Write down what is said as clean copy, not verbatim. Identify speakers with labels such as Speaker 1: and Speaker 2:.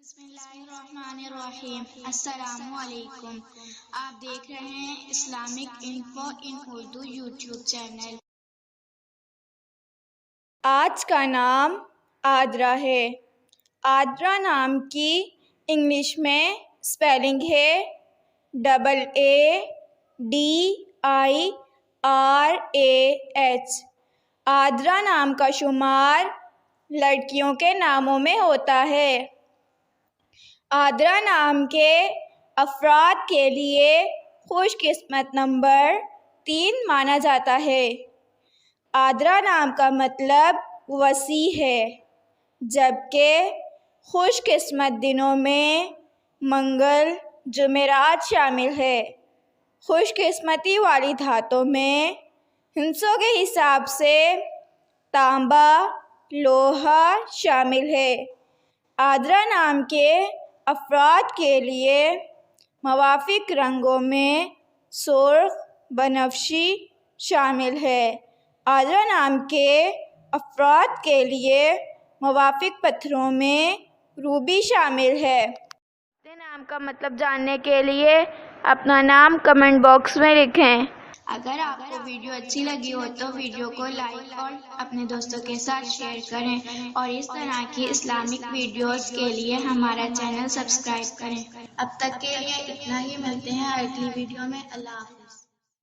Speaker 1: بسم اللہ الرحمن الرحیم۔ السلام علیکم۔ آپ دیکھ رہے ہیں اسلامک انفو ان اردو یوٹیوب چینل۔
Speaker 2: آج کا نام آدرا ہے۔ آدرا نام کی انگلش میں سپیلنگ ہے AADIRAH۔ آدرا نام کا شمار لڑکیوں کے ناموں میں ہوتا ہے۔ آدرا نام کے افراد کے لیے خوش قسمت نمبر 3 مانا جاتا ہے۔ آدرا نام کا مطلب وسیع ہے، جبکہ خوش قسمت دنوں میں منگل، جمعرات شامل ہے۔ خوش قسمتی والی دھاتوں میں ہندسوں کے حساب سے تانبا، لوہا شامل ہے۔ آدرا نام کے افراد کے لیے موافق رنگوں میں سرخ، بنفشی شامل ہے۔ آدرا نام کے افراد کے لیے موافق پتھروں میں روبی شامل ہے۔ نام کا مطلب جاننے کے لیے اپنا نام کمنٹ باکس میں لکھیں۔
Speaker 1: اگر آپ کو ویڈیو اچھی لگی ہو تو ویڈیو کو لائک اور اپنے دوستوں کے ساتھ شیئر کریں، اور اس طرح کی اسلامک ویڈیوز کے لیے ہمارا چینل سبسکرائب کریں۔ اب تک کے لیے اتنا ہی، ملتے ہیں اگلی ویڈیو میں۔ اللہ حافظ۔